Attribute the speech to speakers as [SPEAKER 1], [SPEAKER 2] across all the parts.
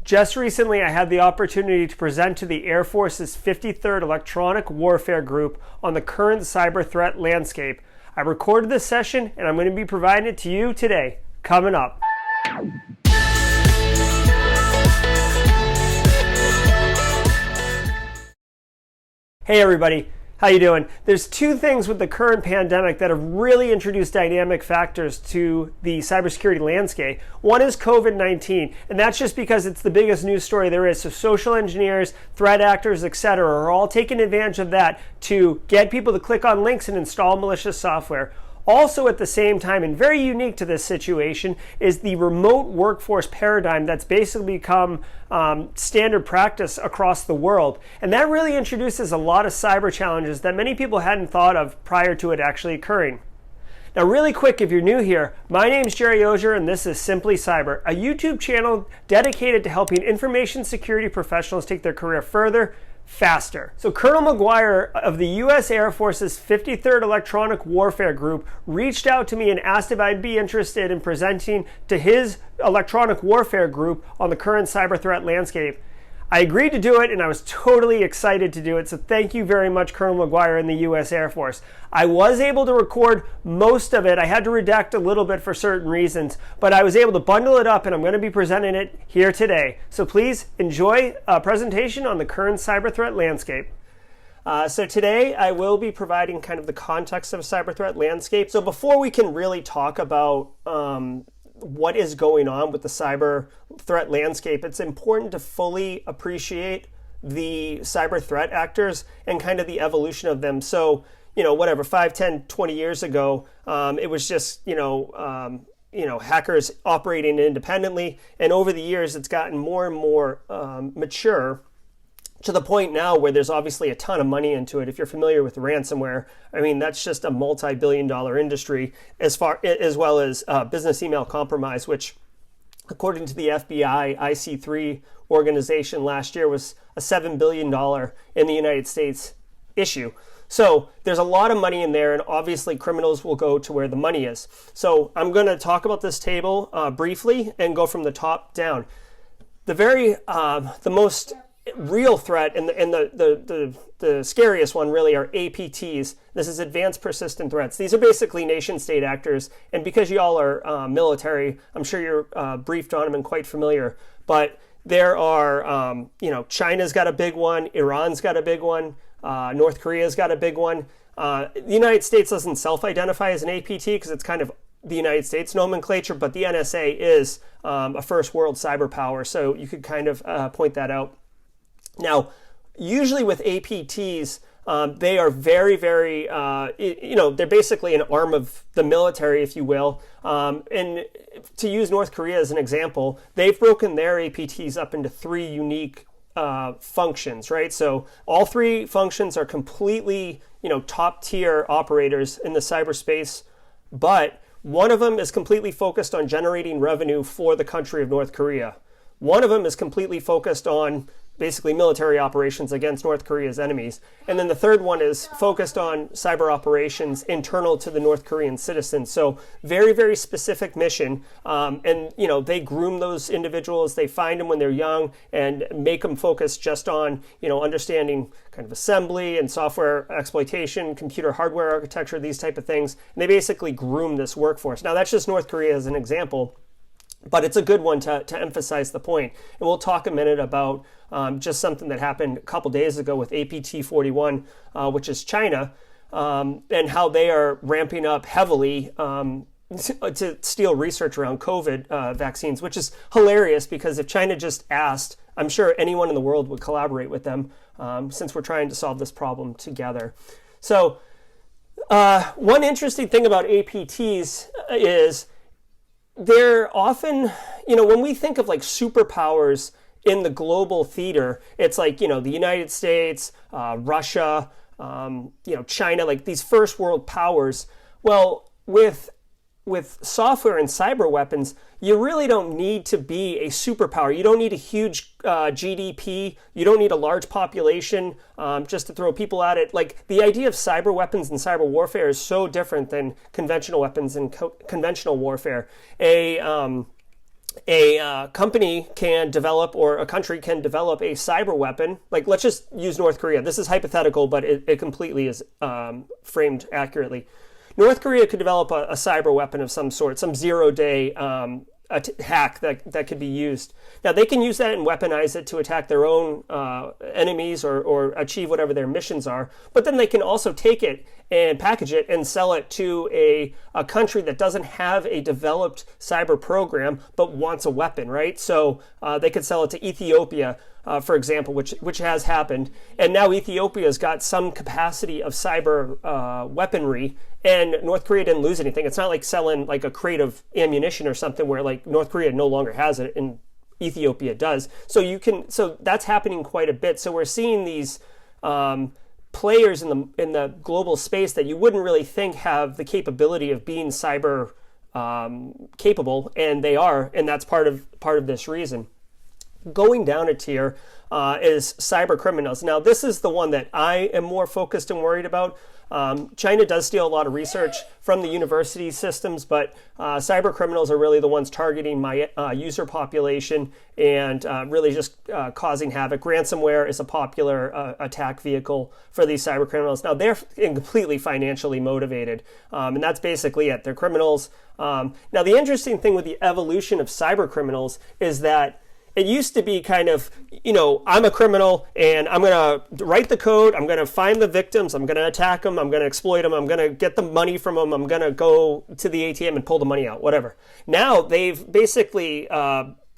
[SPEAKER 1] Just recently, I had the opportunity to present to the Air Force's 53rd Electronic Warfare Group on the current cyber threat landscape. I recorded this session and I'm going to be providing it to you today. Coming up. Hey everybody, how you doing? There's two things with the current pandemic that have really introduced dynamic factors to the cybersecurity landscape. One is COVID-19, and that's just because it's the biggest news story there is. So social engineers, threat actors, etc. are all taking advantage of that to get people to click on links and install malicious software. Also at the same time, and very unique to this situation, is the remote workforce paradigm that's basically become standard practice across the world. And that really introduces a lot of cyber challenges that many people hadn't thought of prior to it actually occurring. Now really quick, if you're new here, my name is Jerry Ozier and this is Simply Cyber, a YouTube channel dedicated to helping information security professionals take their career further, faster. So Colonel McGuire of the U.S. Air Force's 53rd Electronic Warfare Group reached out to me and asked if I'd be interested in presenting to his electronic warfare group on the current cyber threat landscape. I agreed to do it and I was totally excited to do it, so thank you very much, Colonel McGuire in the U.S. Air Force. I was able to record most of it. I had to redact a little bit for certain reasons, but I was able to bundle it up and I'm going to be presenting it here today. So please enjoy a presentation on the current cyber threat landscape. So today I will be providing kind of the context of a cyber threat landscape. So before we can really talk about what is going on with the cyber threat landscape, it's important to fully appreciate the cyber threat actors and kind of the evolution of them. So, whatever, 5, 10, 20 years ago, it was just, hackers operating independently. And over the years, it's gotten more and more mature, to the point now where there's obviously a ton of money into it. If you're familiar with ransomware, I mean, that's just a multi-billion-dollar industry, as well as business email compromise, which, according to the FBI IC3 organization last year, was a $7 billion in the United States issue. So there's a lot of money in there, and obviously criminals will go to where the money is. So I'm going to talk about this table briefly and go from the top down. The most real threat and the scariest one really are APTs. This is advanced persistent threats. These are basically nation state actors, and because y'all are military, I'm sure you're briefed on them and quite familiar. But there are, China's got a big one, Iran's got a big one, North Korea's got a big one. The United States doesn't self-identify as an APT because it's kind of the United States nomenclature, but the NSA is a first world cyber power, so you could kind of point that out. Now, usually with APTs, they are very, very, they're basically an arm of the military, if you will. And to use North Korea as an example, they've broken their APTs up into 3 unique functions, right? So all 3 functions are completely, top tier operators in the cyberspace, but one of them is completely focused on generating revenue for the country of North Korea. One of them is completely focused on basically military operations against North Korea's enemies. And then the third one is focused on cyber operations internal to the North Korean citizens. So very, very specific mission. And, they groom those individuals. They find them when they're young and make them focus just on, understanding kind of assembly and software exploitation, computer hardware architecture, these type of things. And they basically groom this workforce. Now, that's just North Korea as an example, but it's a good one to emphasize the point. And we'll talk a minute about just something that happened a couple days ago with APT-41, which is China, and how they are ramping up heavily to steal research around COVID vaccines, which is hilarious because if China just asked, I'm sure anyone in the world would collaborate with them since we're trying to solve this problem together. So one interesting thing about APTs is they're often, when we think of like superpowers in the global theater, it's like, the United States, Russia, China, like these first world powers. Well, with software and cyber weapons, you really don't need to be a superpower. You don't need a huge GDP. You don't need a large population just to throw people at it. Like the idea of cyber weapons and cyber warfare is so different than conventional weapons and conventional warfare. a company can develop, or a country can develop, a cyber weapon. Like, let's just use North Korea. This is hypothetical, but it completely is framed accurately. North Korea could develop a cyber weapon of some sort, some zero-day hack that could be used. Now, they can use that and weaponize it to attack their own enemies or achieve whatever their missions are. But then they can also take it and package it and sell it to a country that doesn't have a developed cyber program but wants a weapon, right? So they could sell it to Ethiopia, for example, which has happened. And now Ethiopia's got some capacity of cyber weaponry, and North Korea didn't lose anything. It's not like selling like a crate of ammunition or something where like North Korea no longer has it and Ethiopia does. So that's happening quite a bit. So we're seeing these players in the global space that you wouldn't really think have the capability of being cyber capable, and they are, and that's part of this reason. Going down a tier is cyber criminals. Now, this is the one that I am more focused and worried about. China does steal a lot of research from the university systems, but cyber criminals are really the ones targeting my user population and really just causing havoc. Ransomware is a popular attack vehicle for these cyber criminals. Now, they're completely financially motivated, and that's basically it. They're criminals. Now, the interesting thing with the evolution of cyber criminals is that it used to be kind of, I'm a criminal and I'm going to write the code, I'm going to find the victims, I'm going to attack them, I'm going to exploit them, I'm going to get the money from them, I'm going to go to the ATM and pull the money out, whatever. Now they've basically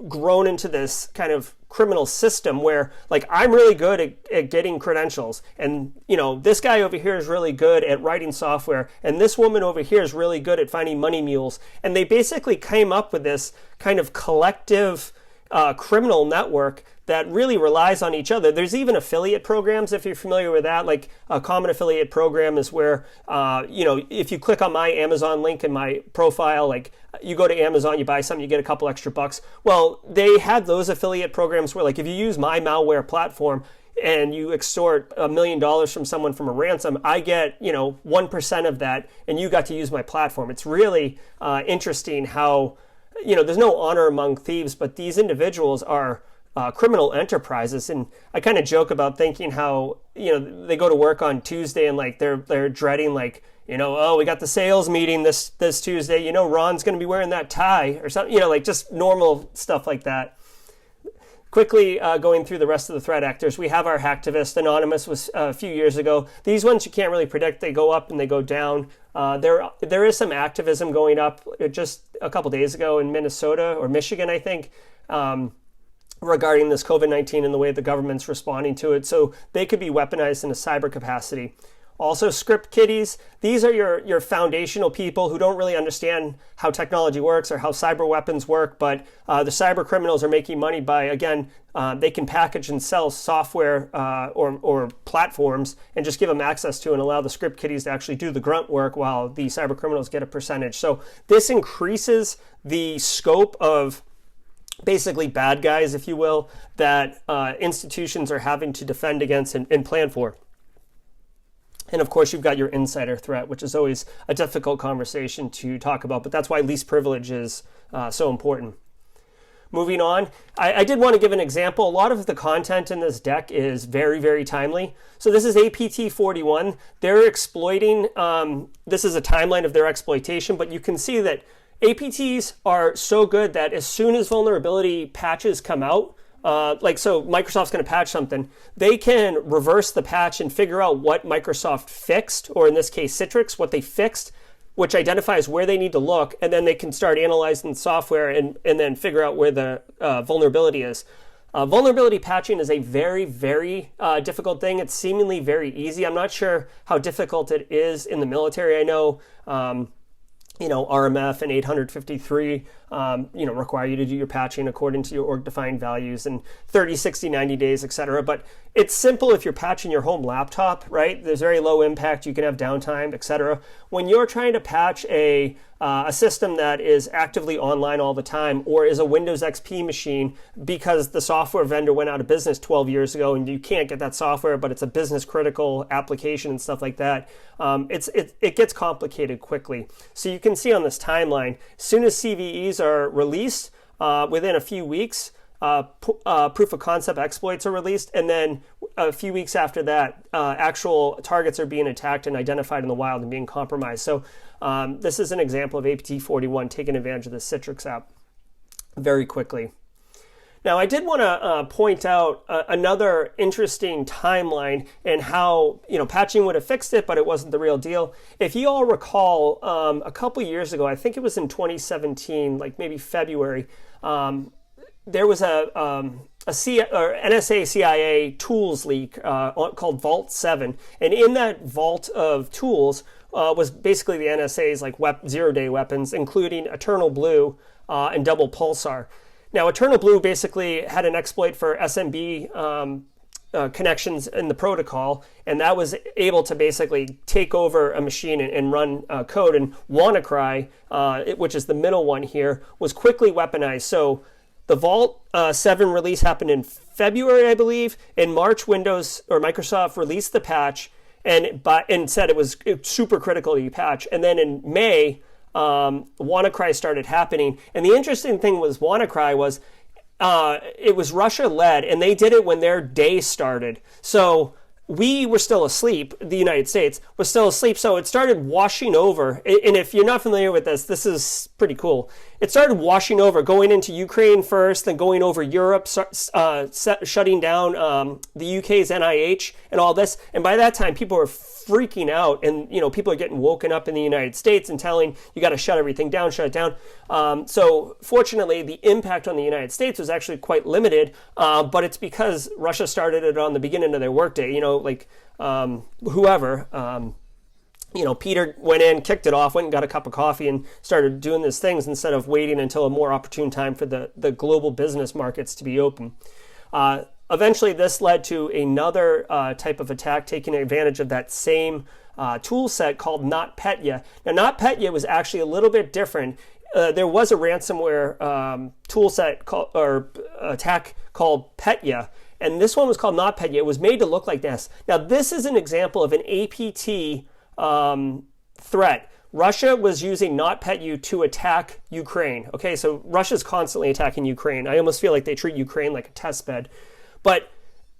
[SPEAKER 1] grown into this kind of criminal system where, like, I'm really good at getting credentials, and this guy over here is really good at writing software, and this woman over here is really good at finding money mules. And they basically came up with this kind of collective criminal network that really relies on each other. There's even affiliate programs, if you're familiar with that. Like, a common affiliate program is where, if you click on my Amazon link in my profile, like, you go to Amazon, you buy something, you get a couple extra bucks. Well, they had those affiliate programs where, like, if you use my malware platform and you extort $1 million from someone from a ransom, I get, 1% of that, and you got to use my platform. It's really interesting how, there's no honor among thieves, but these individuals are criminal enterprises. And I kind of joke about thinking how, they go to work on Tuesday and like they're dreading, like, oh, we got the sales meeting this Tuesday, Ron's going to be wearing that tie or something, like just normal stuff like that. Quickly going through the rest of the threat actors, we have our hacktivist. Anonymous was a few years ago. These ones you can't really predict. They go up and they go down. There is some activism going up just a couple days ago in Minnesota or Michigan, I think, regarding this COVID-19 and the way the government's responding to it. So they could be weaponized in a cyber capacity. Also, script kiddies. These are your foundational people who don't really understand how technology works or how cyber weapons work, but the cyber criminals are making money by, again, they can package and sell software or platforms and just give them access to and allow the script kiddies to actually do the grunt work while the cyber criminals get a percentage. So this increases the scope of basically bad guys, if you will, that institutions are having to defend against and plan for. And of course, you've got your insider threat, which is always a difficult conversation to talk about, but that's why least privilege is so important. Moving on, I did want to give an example. A lot of the content in this deck is very, very timely. So this is APT 41. They're exploiting, this is a timeline of their exploitation, but you can see that APTs are so good that as soon as vulnerability patches come out, so Microsoft's going to patch something, they can reverse the patch and figure out what Microsoft fixed, or in this case Citrix, what they fixed, which identifies where they need to look, and then they can start analyzing the software and then figure out where the vulnerability is. Vulnerability patching is a very, very difficult thing. It's seemingly very easy. I'm not sure how difficult it is in the military. I know RMF and 853, require you to do your patching according to your org-defined values and 30, 60, 90 days, etc. But it's simple if you're patching your home laptop, right? There's very low impact. You can have downtime, etc. When you're trying to patch a system that is actively online all the time, or is a Windows XP machine because the software vendor went out of business 12 years ago and you can't get that software, but it's a business critical application and stuff like that, it gets complicated quickly. So you can see on this timeline, as soon as CVEs are released, within a few weeks, proof of concept exploits are released, and then a few weeks after that, actual targets are being attacked and identified in the wild and being compromised. So this is an example of APT41 taking advantage of the Citrix app very quickly. Now, I did want to point out another interesting timeline and how, patching would have fixed it, but it wasn't the real deal. If you all recall, a couple years ago, I think it was in 2017, like maybe February, there was a NSA CIA tools leak called Vault 7. And in that vault of tools was basically the NSA's like zero-day weapons, including Eternal Blue and Double Pulsar. Now, Eternal Blue basically had an exploit for SMB connections in the protocol, and that was able to basically take over a machine and run code. And WannaCry, which is the middle one here, was quickly weaponized. So the Vault 7 release happened in February, I believe. In March, Windows or Microsoft released the patch and said it was super critical to patch. And then in May, WannaCry started happening. And the interesting thing was WannaCry was it was Russia led, and they did it when their day started. So we were still asleep. The United States was still asleep. So it started washing over. And if you're not familiar with this, this is pretty cool. It started washing over, going into Ukraine first, then going over Europe, shutting down the UK's NIH and all this. And by that time, people were freaking out, and people are getting woken up in the United States and telling you got to shut everything down, shut it down. So fortunately, the impact on the United States was actually quite limited, but it's because Russia started it on the beginning of their workday. Whoever. Peter went in, kicked it off, went and got a cup of coffee and started doing these things instead of waiting until a more opportune time for the global business markets to be open. Eventually, this led to another type of attack taking advantage of that same tool set called NotPetya. Now, NotPetya was actually a little bit different. There was a ransomware tool set attack called Petya, and this one was called NotPetya. It was made to look like this. Now, this is an example of an APT threat. Russia was using NotPetya to attack Ukraine. Okay, so Russia's constantly attacking Ukraine. I almost feel like they treat Ukraine like a test bed. But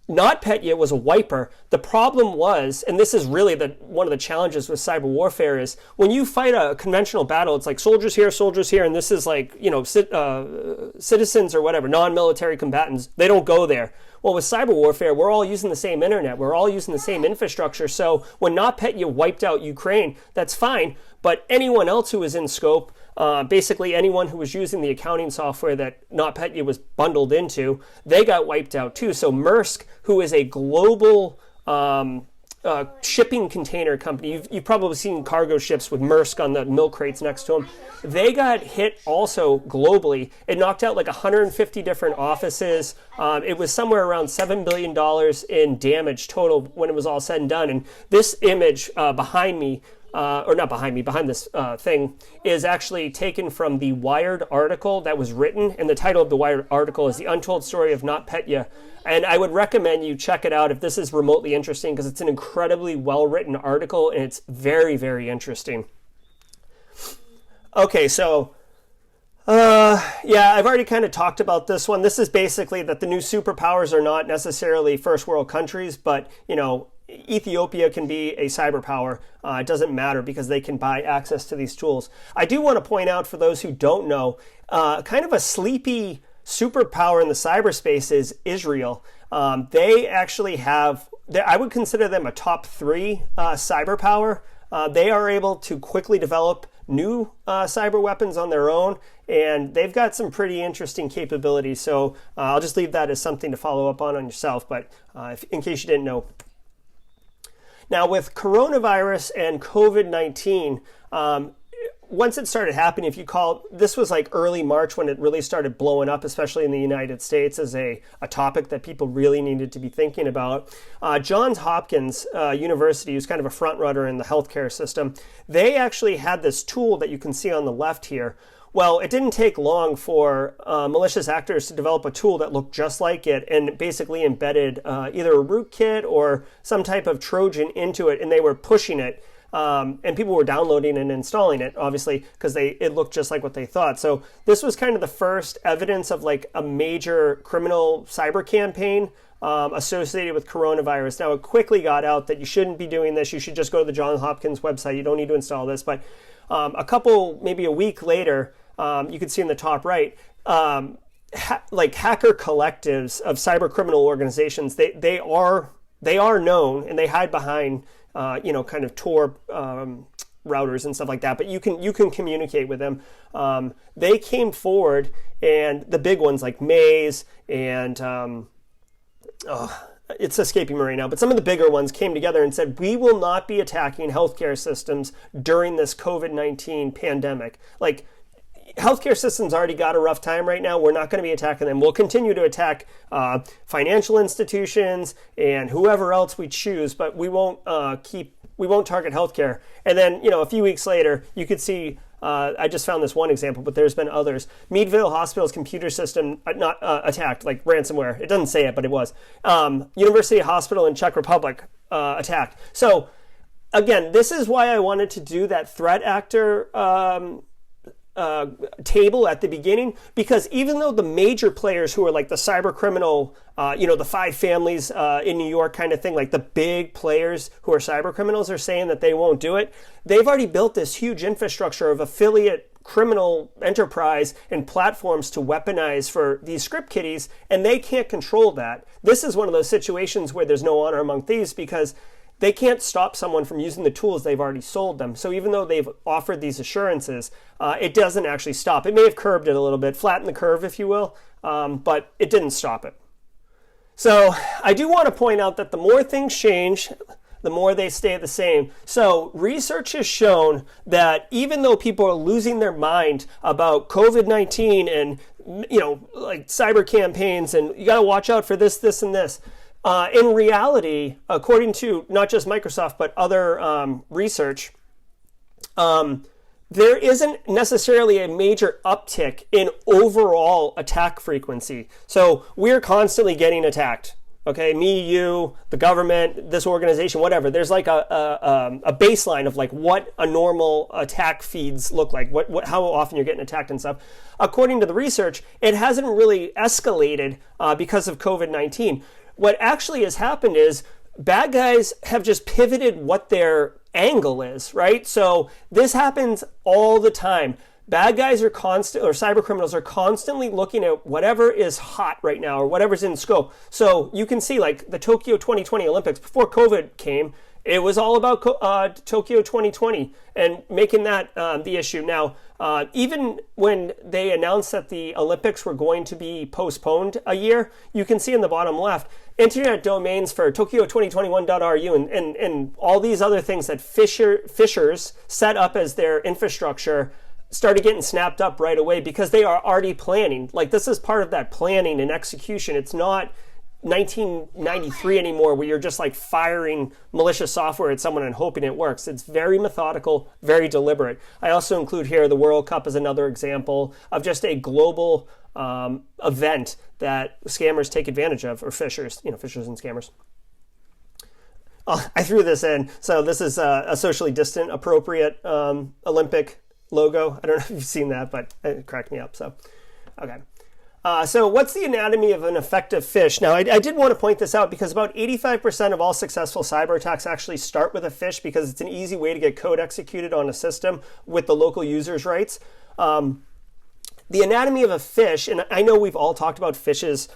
[SPEAKER 1] NotPetya was a wiper. The problem was, and this is really one of the challenges with cyber warfare, is when you fight a conventional battle, it's like soldiers here, and this is like, citizens or whatever, non-military combatants, they don't go there. Well, with cyber warfare, we're all using the same internet. We're all using the same infrastructure. So when NotPetya wiped out Ukraine, that's fine. But anyone else who was in scope, basically anyone who was using the accounting software that NotPetya was bundled into, they got wiped out too. So Maersk, who is a global shipping container company, you've probably seen cargo ships with Maersk on the milk crates next to them. They got hit also globally. It knocked out like 150 different offices. It was somewhere around $7 billion in damage total when it was all said and done. And this image behind me, behind this thing, is actually taken from the Wired article that was written, and the title of the Wired article is The Untold Story of NotPetya. And I would recommend you check it out if this is remotely interesting, because it's an incredibly well-written article, and it's very, very interesting. Okay, so I've already kind of talked about this one. This is basically that the new superpowers are not necessarily first world countries, but, Ethiopia can be a cyber power. It doesn't matter because they can buy access to these tools. I do want to point out, for those who don't know, kind of a sleepy superpower in the cyberspace is Israel. They actually I would consider them a top 3 cyber power. They are able to quickly develop new cyber weapons on their own, and they've got some pretty interesting capabilities. So I'll just leave that as something to follow up on yourself, but in case you didn't know. Now, with coronavirus and COVID-19, once it started happening, this was like early March when it really started blowing up, especially in the United States, as a topic that people really needed to be thinking about. Johns Hopkins University, who's kind of a front runner in the healthcare system, they actually had this tool that you can see on the left here. Well, it didn't take long for malicious actors to develop a tool that looked just like it and basically embedded either a rootkit or some type of Trojan into it, and they were pushing it And people were downloading and installing it, obviously, because it looked just like what they thought. So this was kind of the first evidence of like a major criminal cyber campaign associated with coronavirus. Now, it quickly got out that you shouldn't be doing this. You should just go to the Johns Hopkins website. You don't need to install this. But maybe a week later, you can see in the top right, like hacker collectives of cyber criminal organizations, they are known, and they hide behind kind of Tor routers and stuff like that, but you can communicate with them. They came forward, and the big ones like Maze and it's escaping me right now, but some of the bigger ones came together and said, we will not be attacking healthcare systems during this COVID-19 pandemic. Like, healthcare systems already got a rough time right now. We're not going to be attacking them. We'll continue to attack financial institutions and whoever else we choose, but we won't target healthcare. And then, a few weeks later, you could see, I just found this one example, but there's been others. Meadville Hospital's computer system not attacked, like ransomware. It doesn't say it, but it was. University Hospital in Czech Republic attacked. So, again, this is why I wanted to do that threat actor table at the beginning, because even though the major players who are like the cyber criminal, the five families in New York kind of thing, like the big players who are cyber criminals are saying that they won't do it, they've already built this huge infrastructure of affiliate criminal enterprise and platforms to weaponize for these script kiddies, and they can't control that. This is one of those situations where there's no honor among thieves, because they can't stop someone from using the tools they've already sold them. So even though they've offered these assurances, it doesn't actually stop. It may have curbed it a little bit, flattened the curve, if you will, but it didn't stop it. So I do want to point out that the more things change, the more they stay the same. So research has shown that even though people are losing their mind about COVID-19 and, like cyber campaigns, and you got to watch out for this, this, and this, in reality, according to not just Microsoft, but other research, there isn't necessarily a major uptick in overall attack frequency. So we're constantly getting attacked. Okay, me, you, the government, this organization, whatever. There's like a baseline of like what a normal attack feeds look like, how often you're getting attacked and stuff. According to the research, it hasn't really escalated because of COVID-19. What actually has happened is bad guys have just pivoted what their angle is, right? So this happens all the time. Bad guys are cyber criminals are constantly looking at whatever is hot right now or whatever's in scope. So you can see like the Tokyo 2020 Olympics, before COVID came, it was all about Tokyo 2020 and making that the issue. Now, even when they announced that the Olympics were going to be postponed a year, you can see in the bottom left, internet domains for Tokyo2021.ru and all these other things that phishers set up as their infrastructure started getting snapped up right away, because they are already planning. Like, this is part of that planning and execution. It's not 1993 anymore, where you're just like firing malicious software at someone and hoping it works. It's very methodical, very deliberate. I also include here the World Cup as another example of just a global event that scammers take advantage of, or phishers, phishers and scammers. I threw this in. So this is a socially distant, appropriate Olympic logo. I don't know if you've seen that, but it cracked me up. So, okay. So what's the anatomy of an effective phish? Now, I did want to point this out, because about 85% of all successful cyber attacks actually start with a phish, because it's an easy way to get code executed on a system with the local user's rights. The anatomy of a phish, and I know we've all talked about phishes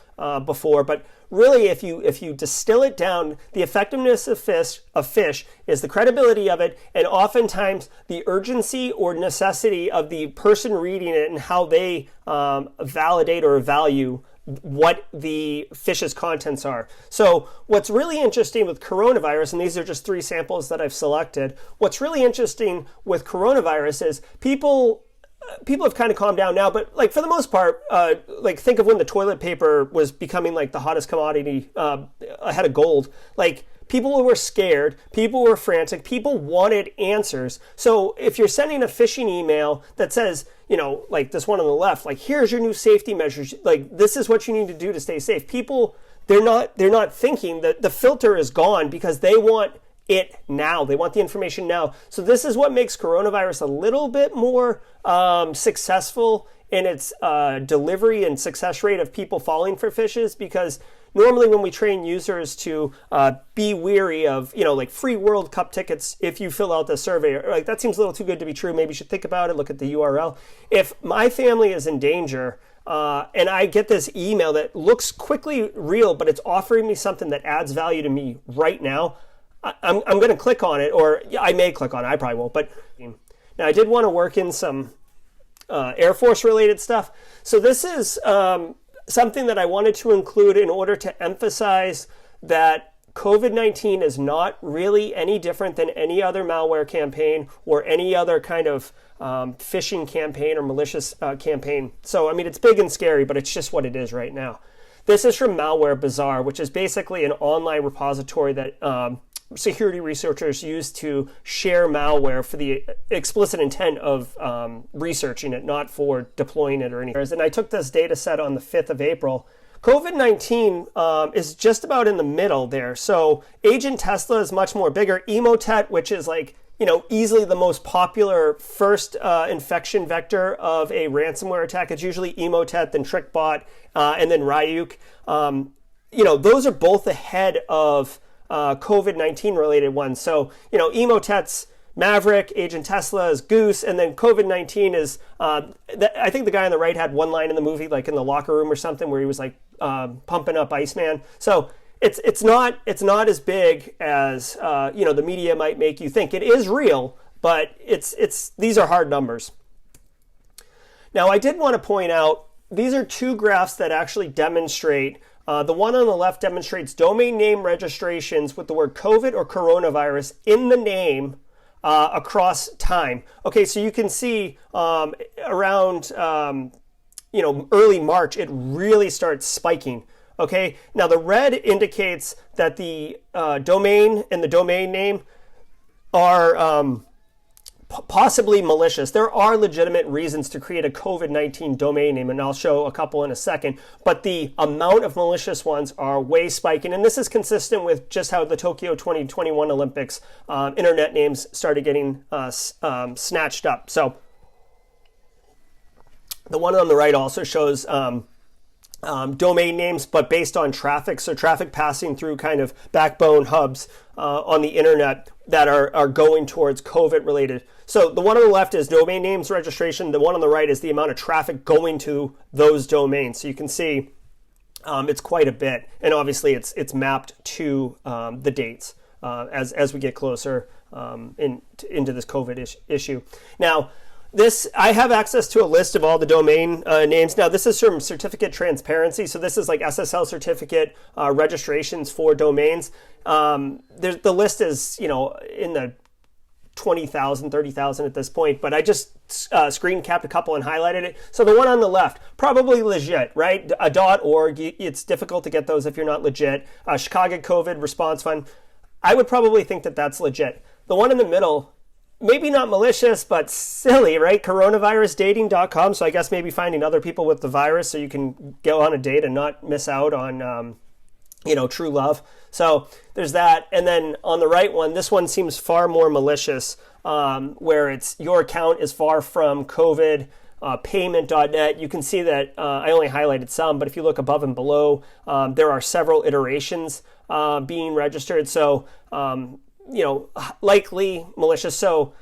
[SPEAKER 1] before, but really, if you distill it down, the effectiveness of phish is the credibility of it, and oftentimes the urgency or necessity of the person reading it and how they validate or value what the phish's contents are. So what's really interesting with coronavirus, and these are just 3 samples that I've selected, what's really interesting with coronavirus is people have kind of calmed down now, but like for the most part, like think of when the toilet paper was becoming like the hottest commodity ahead of gold. Like, people were scared, people were frantic, people wanted answers. So if you're sending a phishing email that says, like this one on the left, like, here's your new safety measures, like this is what you need to do to stay safe. People, they're not thinking that the filter is gone, because they want it now. They want the information now. So this is what makes coronavirus a little bit more successful in its delivery and success rate of people falling for phishes, because normally when we train users to be weary of, like free World Cup tickets if you fill out the survey, or like that seems a little too good to be true, maybe you should think about it, look at the URL. If my family is in danger and I get this email that looks quickly real, but it's offering me something that adds value to me right now, I'm going to click on it, or I may click on it, I probably won't. But now I did want to work in some Air Force related stuff. So this is something that I wanted to include in order to emphasize that COVID-19 is not really any different than any other malware campaign or any other kind of phishing campaign or malicious campaign. So, I mean, it's big and scary, but it's just what it is right now. This is from Malware Bazaar, which is basically an online repository that security researchers use to share malware for the explicit intent of researching it, not for deploying it or anything. And I took this data set on the 5th of April. COVID-19 is just about in the middle there. So Agent Tesla is much more bigger. Emotet, which is like, easily the most popular first infection vector of a ransomware attack. It's usually Emotet, then TrickBot, and then Ryuk. Those are both ahead of COVID-19 related ones. So, Emotet's Maverick, Agent Tesla is Goose, and then COVID-19 is, I think the guy on the right had one line in the movie, like in the locker room or something, where he was like pumping up Iceman. So it's not as big as, the media might make you think. It is real, but these are hard numbers. Now, I did want to point out, these are two graphs that actually demonstrate. The one on the left demonstrates domain name registrations with the word COVID or coronavirus in the name across time. Okay, so you can see around early March, it really starts spiking. Okay, now the red indicates that the domain and the domain name are possibly malicious. There are legitimate reasons to create a COVID-19 domain name, and I'll show a couple in a second, but the amount of malicious ones are way spiking, and this is consistent with just how the Tokyo 2021 Olympics internet names started getting snatched up. So the one on the right also shows domain names, but based on traffic. So traffic passing through kind of backbone hubs on the internet that are going towards COVID related. So the one on the left is domain names registration. The one on the right is the amount of traffic going to those domains. So you can see it's quite a bit. And obviously it's mapped to the dates as we get closer into this COVID issue. Now, I have access to a list of all the domain names. Now, this is from certificate transparency. So this is like SSL certificate registrations for domains. The list is, in the 20,000, 30,000 at this point, but I just screen capped a couple and highlighted it. So the one on the left, probably legit, right? A .org, it's difficult to get those if you're not legit. Chicago COVID Response Fund, I would probably think that that's legit. The one in the middle, maybe not malicious, but silly, right? Coronavirusdating.com. So I guess maybe finding other people with the virus so you can go on a date and not miss out on, true love. So there's that. And then on the right one, this one seems far more malicious, where it's your account is far from COVID, payment.net. You can see that I only highlighted some, but if you look above and below, there are several iterations being registered. So, likely malicious. So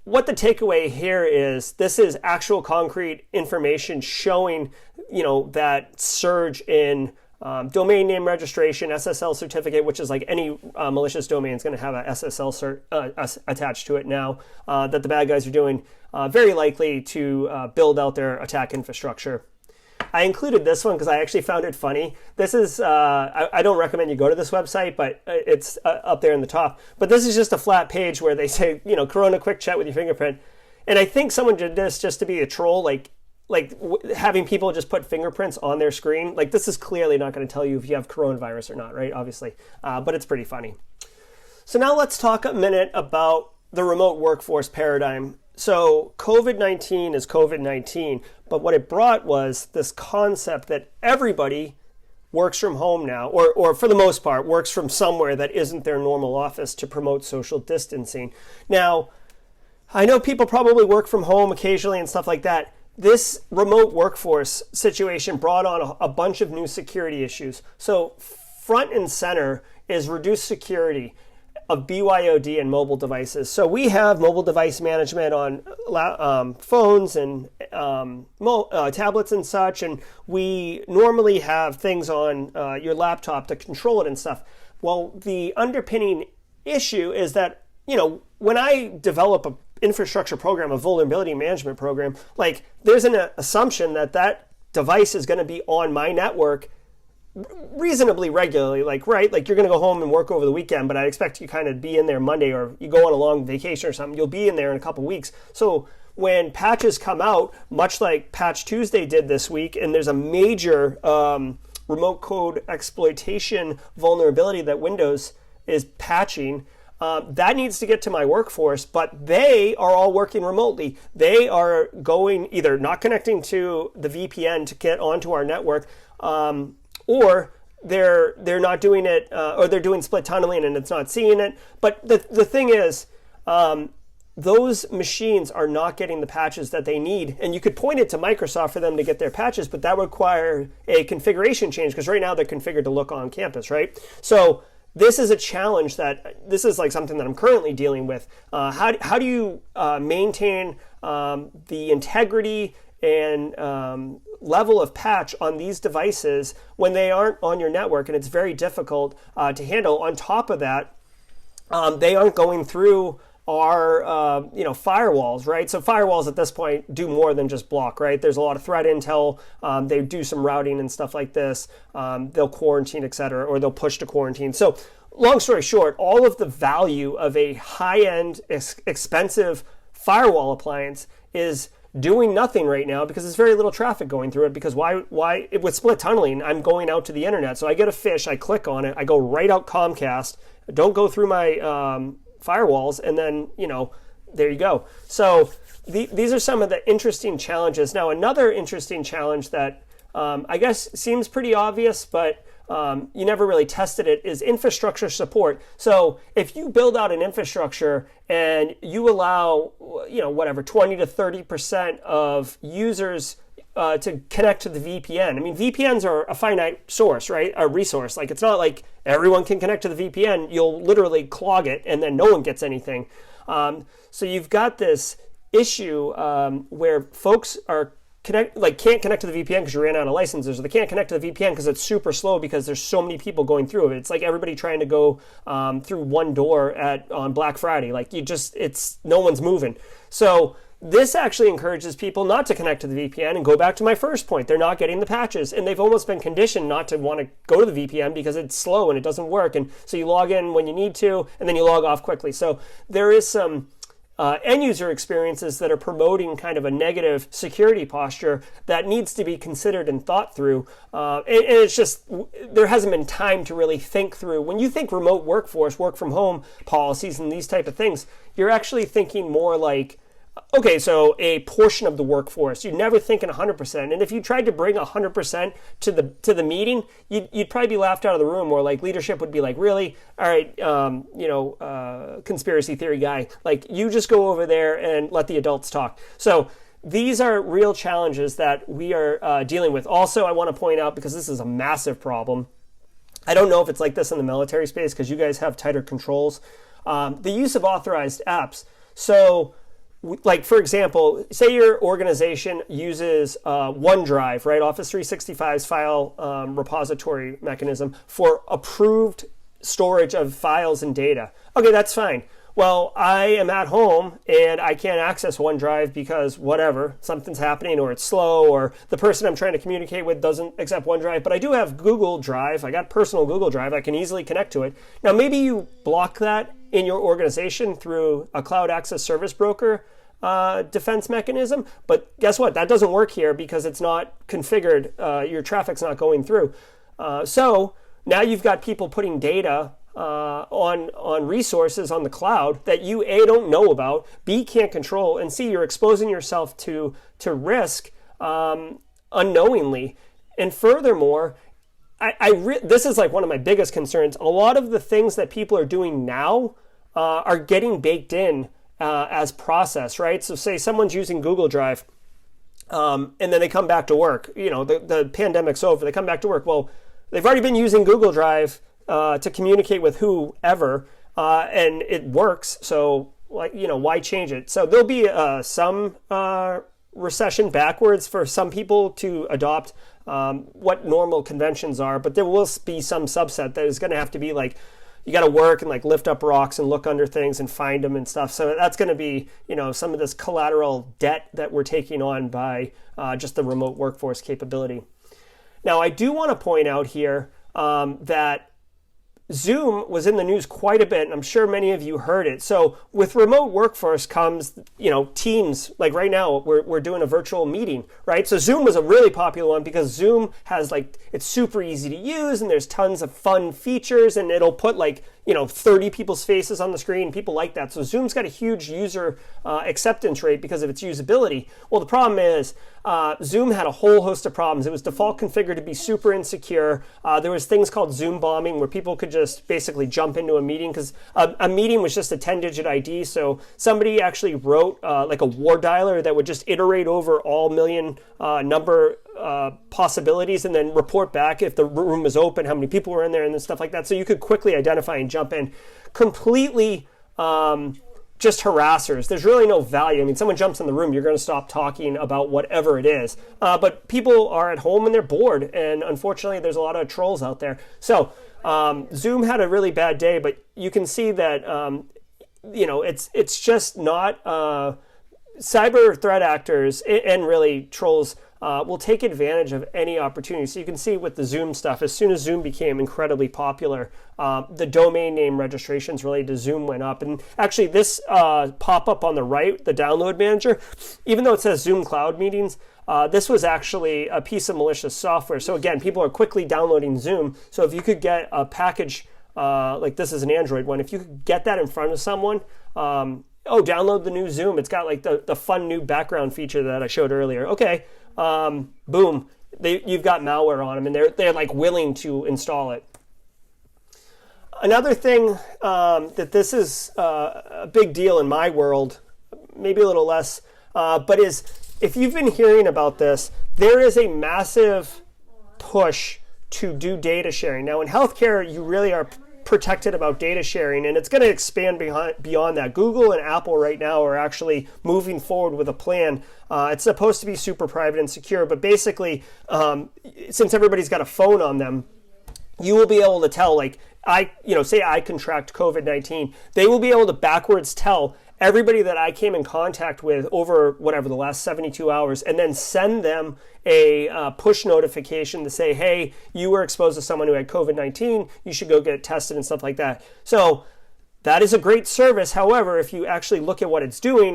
[SPEAKER 1] what the takeaway here is, this is actual concrete information showing, that surge in domain name registration, SSL certificate, which is like any malicious domain is going to have a SSL cert attached to it now, that the bad guys are doing, very likely to build out their attack infrastructure. I included this one because I actually found it funny. This is, I don't recommend you go to this website, but it's up there in the top. But this is just a flat page where they say, Corona quick chat with your fingerprint. And I think someone did this just to be a troll, like having people just put fingerprints on their screen. Like, this is clearly not going to tell you if you have coronavirus or not, right? Obviously. But it's pretty funny. So now let's talk a minute about the remote workforce paradigm. So COVID-19 is COVID-19, but what it brought was this concept that everybody works from home now, or for the most part, works from somewhere that isn't their normal office to promote social distancing. Now, I know people probably work from home occasionally and stuff like that. This remote workforce situation brought on a bunch of new security issues. So front and center is reduced security of BYOD and mobile devices. So we have mobile device management on phones and tablets and such, and we normally have things on your laptop to control it and stuff. Well, the underpinning issue is that, when I develop a infrastructure program, a vulnerability management program, like there's an assumption that that device is going to be on my network reasonably regularly, right? Like you're going to go home and work over the weekend, but I expect you kind of be in there Monday, or you go on a long vacation or something, you'll be in there in a couple weeks. So when patches come out, much like Patch Tuesday did this week, and there's a major remote code exploitation vulnerability that Windows is patching, that needs to get to my workforce, but they are all working remotely. They are going either not connecting to the VPN to get onto our network, or they're not doing it, or they're doing split tunneling and it's not seeing it. But the thing is, those machines are not getting the patches that they need. And you could point it to Microsoft for them to get their patches, but that would require a configuration change, because right now they're configured to look on campus, right? So this is a challenge this is like something that I'm currently dealing with. How do you maintain the integrity and level of patch on these devices when they aren't on your network, and it's very difficult to handle. On top of that, they aren't going through our firewalls, right? So firewalls at this point do more than just block, right? There's a lot of threat intel. They do some routing and stuff like this. They'll quarantine, etc., or they'll push to quarantine. So long story short, all of the value of a high-end, expensive firewall appliance is doing nothing right now, because there's very little traffic going through it. Because why with split tunneling, I'm going out to the internet. So I get a fish, I click on it, I go right out Comcast, don't go through my firewalls, and then there you go. So these are some of the interesting challenges. Now, another interesting challenge that I guess seems pretty obvious, but you never really tested it, is infrastructure support. So if you build out an infrastructure and you allow 20 to 30% of users to connect to the VPN. I mean, VPNs are a finite source, right? A resource. Like, it's not like everyone can connect to the VPN. You'll literally clog it and then no one gets anything. So you've got this issue where folks are can't connect to the VPN because you ran out of licenses, or they can't connect to the VPN because it's super slow because there's so many people going through it. It's like everybody trying to go through one door on Black Friday. Like, no one's moving. So this actually encourages people not to connect to the VPN, and go back to my first point. They're not getting the patches, and they've almost been conditioned not to want to go to the VPN because it's slow and it doesn't work. And so you log in when you need to, and then you log off quickly. So there is some end user experiences that are promoting kind of a negative security posture that needs to be considered and thought through. And it's just, there hasn't been time to really think through. When you think remote workforce, work from home policies and these type of things, you're actually thinking more like, okay, so a portion of the workforce. You'd never think in 100%. And if you tried to bring 100% to the meeting, you'd probably be laughed out of the room, or like leadership would be like, really? All right, conspiracy theory guy, like, you just go over there and let the adults talk. So these are real challenges that we are dealing with. Also, I want to point out, because this is a massive problem, I don't know if it's like this in the military space because you guys have tighter controls, the use of authorized apps. So, like, for example, say your organization uses OneDrive, right? Office 365's file repository mechanism for approved storage of files and data. Okay, that's fine. Well, I am at home and I can't access OneDrive because whatever, something's happening, or it's slow, or the person I'm trying to communicate with doesn't accept OneDrive, but I do have Google Drive. I got personal Google Drive. I can easily connect to it. Now, maybe you block that in your organization through a cloud access service broker defense mechanism, but guess what? That doesn't work here because it's not configured. Your traffic's not going through. So now you've got people putting data on resources on the cloud that you A, don't know about, B, can't control, and C, you're exposing yourself to risk unknowingly. And furthermore, this is like one of my biggest concerns. A lot of the things that people are doing now are getting baked in as process, right? So say someone's using Google Drive, and then they come back to work. The pandemic's over. They come back to work. Well, they've already been using Google Drive to communicate with whoever, and it works. So, why change it? So there'll be some recession backwards for some people to adopt what normal conventions are, but there will be some subset that is going to have to be like, you got to work and like lift up rocks and look under things and find them and stuff. So that's going to be, some of this collateral debt that we're taking on by just the remote workforce capability. Now, I do want to point out here that Zoom was in the news quite a bit, and I'm sure many of you heard it. So with remote workforce comes, Teams. Like right now, we're doing a virtual meeting, right? So Zoom was a really popular one because Zoom has it's super easy to use, and there's tons of fun features, and it'll put 30 people's faces on the screen. People like that. So Zoom's got a huge user acceptance rate because of its usability. Well, the problem is Zoom had a whole host of problems. It was default configured to be super insecure. There was things called Zoom bombing where people could just basically jump into a meeting because a meeting was just a 10-digit ID. So somebody actually wrote like a war dialer that would just iterate over all million number possibilities and then report back if the room was open, how many people were in there and stuff like that. So you could quickly identify and jump in. Completely just harassers. There's really no value. I mean, someone jumps in the room, you're going to stop talking about whatever it is. But people are at home and they're bored. And unfortunately, there's a lot of trolls out there. So Zoom had a really bad day, but you can see that, it's just not cyber threat actors and really trolls will take advantage of any opportunity. So you can see with the Zoom stuff, as soon as Zoom became incredibly popular, the domain name registrations related to Zoom went up. And actually this pop-up on the right, the download manager, even though it says Zoom Cloud Meetings, this was actually a piece of malicious software. So again, people are quickly downloading Zoom. So if you could get a package, like this is an Android one, if you could get that in front of someone, download the new Zoom. It's got like the fun new background feature that I showed earlier. Okay, boom, you've got malware on them, and they're like willing to install it. Another thing that this is a big deal in my world, maybe a little less, but is if you've been hearing about this, there is a massive push to do data sharing. Now in healthcare, you really are protected about data sharing, and it's going to expand beyond that. Google and Apple right now are actually moving forward with a plan. It's supposed to be super private and secure, but basically, since everybody's got a phone on them, you will be able to tell, say I contract COVID-19, they will be able to backwards tell everybody that I came in contact with over the last 72 hours, and then send them a push notification to say, hey, you were exposed to someone who had COVID-19, you should go get tested and stuff like that. So that is a great service. However, if you actually look at what it's doing,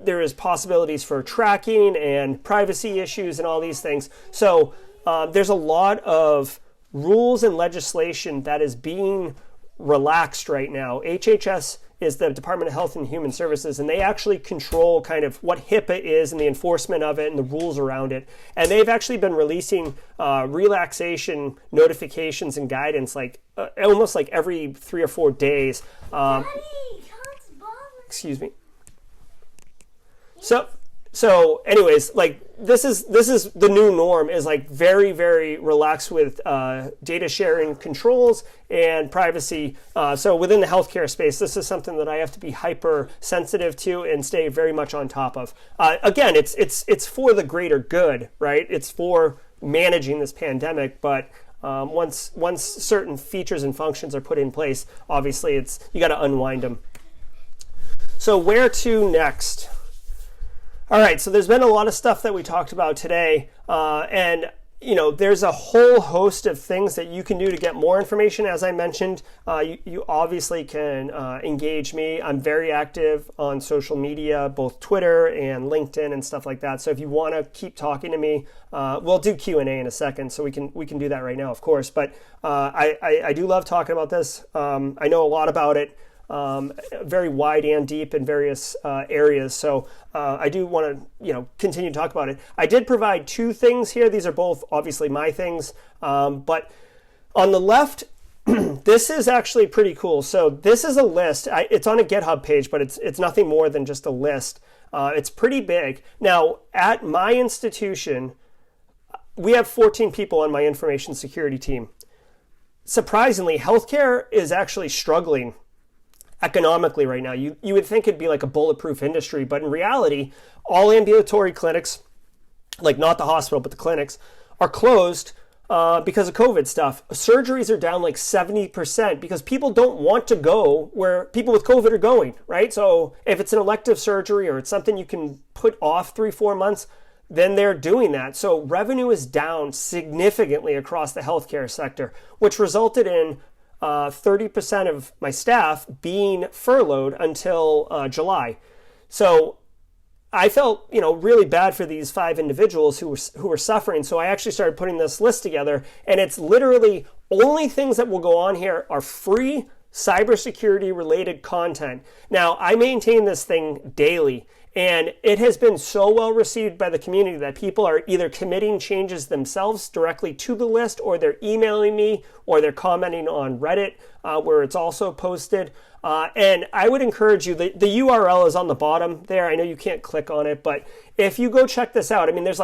[SPEAKER 1] there is possibilities for tracking and privacy issues and all these things. So there's a lot of rules and legislation that is being relaxed right now. HHS is the Department of Health and Human Services, and they actually control kind of what HIPAA is and the enforcement of it and the rules around it. And they've actually been releasing relaxation notifications and guidance almost like every 3 or 4 days. Excuse me. So anyways, this is the new norm, is very, very relaxed with data sharing controls and privacy. So within the healthcare space, this is something that I have to be hyper sensitive to and stay very much on top of. Again, it's for the greater good, right? It's for managing this pandemic, but once certain features and functions are put in place, obviously you got to unwind them. So where to next? All right, so there's been a lot of stuff that we talked about today, and there's a whole host of things that you can do to get more information. As I mentioned, you obviously can engage me. I'm very active on social media, both Twitter and LinkedIn and stuff like that. So if you want to keep talking to me, we'll do Q&A in a second, so we can do that right now, of course. But I do love talking about this. I know a lot about it. very wide and deep in various areas. So I do want to continue to talk about it. I did provide two things here. These are both obviously my things, but on the left, this is actually pretty cool. So this is a list. It's on a GitHub page, but it's nothing more than just a list. It's pretty big. Now, at my institution, we have 14 people on my information security team. Surprisingly, healthcare is actually struggling economically right now. You would think it'd be like a bulletproof industry, but in reality, all ambulatory clinics, like not the hospital, but the clinics, are closed because of COVID stuff. Surgeries are down like 70% because people don't want to go where people with COVID are going, right? So if it's an elective surgery or it's something you can put off 3-4 months, then they're doing that. So revenue is down significantly across the healthcare sector, which resulted in 30% of my staff being furloughed until July. So I felt, really bad for these 5 individuals who were suffering. So I actually started putting this list together, and it's literally only things that will go on here are free cybersecurity related content. Now, I maintain this thing daily, and it has been so well received by the community that people are either committing changes themselves directly to the list, or they're emailing me, or they're commenting on Reddit, where it's also posted. And I would encourage you, the URL is on the bottom there. I know you can't click on it, but if you go check this out, there's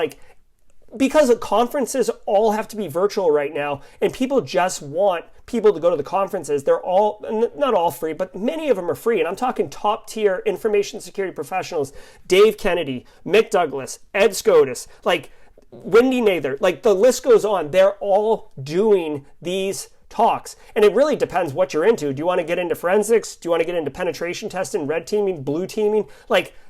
[SPEAKER 1] because the conferences all have to be virtual right now, and people just want people to go to the conferences. They're all, not all free, but many of them are free. And I'm talking top tier information security professionals, Dave Kennedy, Mick Douglas, Ed Scotus, Wendy Mather, the list goes on. They're all doing these talks. And it really depends what you're into. Do you want to get into forensics? Do you want to get into penetration testing, red teaming, blue teaming?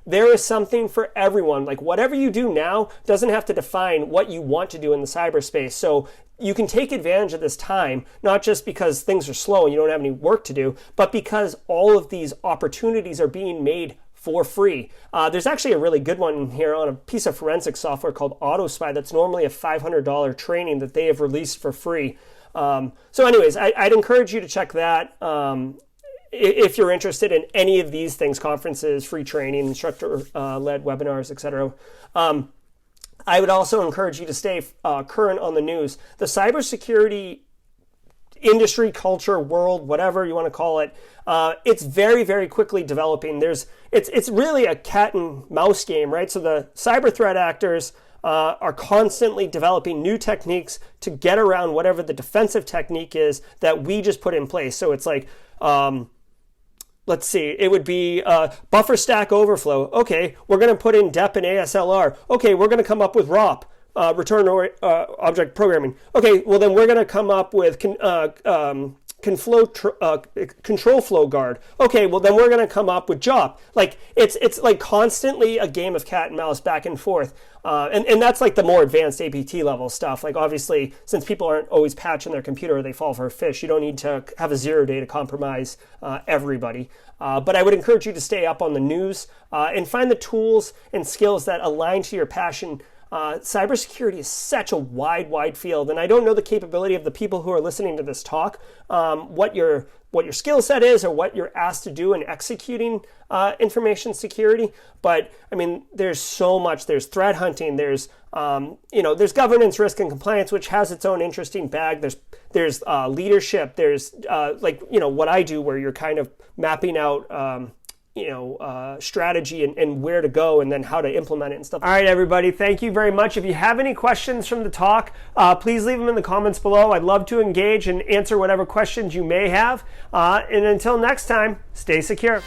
[SPEAKER 1] There is something for everyone. Whatever you do now doesn't have to define what you want to do in the cyberspace. So you can take advantage of this time, not just because things are slow and you don't have any work to do, but because all of these opportunities are being made for free. There's actually a really good one here on a piece of forensic software called AutoSpy that's normally a $500 training that they have released for free. So anyways, I'd encourage you to check that if you're interested in any of these things, conferences, free training, instructor-led webinars, etc. I would also encourage you to stay current on the news. The cybersecurity industry, culture, world, whatever you want to call it, it's very, very quickly developing. It's really a cat and mouse game, right? So the cyber threat actors are constantly developing new techniques to get around whatever the defensive technique is that we just put in place. So it's let's see, it would be buffer stack overflow. Okay, we're going to put in DEP and ASLR. Okay, we're going to come up with ROP, return object programming. Okay, well then we're going to come up with control flow guard. Okay, well then we're going to come up with JOP. It's constantly a game of cat and mouse back and forth. And that's the more advanced APT level stuff. Obviously, since people aren't always patching their computer or they fall for a phish, you don't need to have a 0-day to compromise everybody. But I would encourage you to stay up on the news and find the tools and skills that align to your passion. Cybersecurity is such a wide field, and I don't know the capability of the people who are listening to this talk, what your skill set is or what you're asked to do in executing information security. But there's so much. There's threat hunting. There's there's governance, risk, and compliance, which has its own interesting bag. There's leadership. There's what I do, where you're kind of mapping out strategy and where to go and then how to implement it and stuff. All right, everybody, thank you very much. If you have any questions from the talk, please leave them in the comments below. I'd love to engage and answer whatever questions you may have. And until next time, stay secure.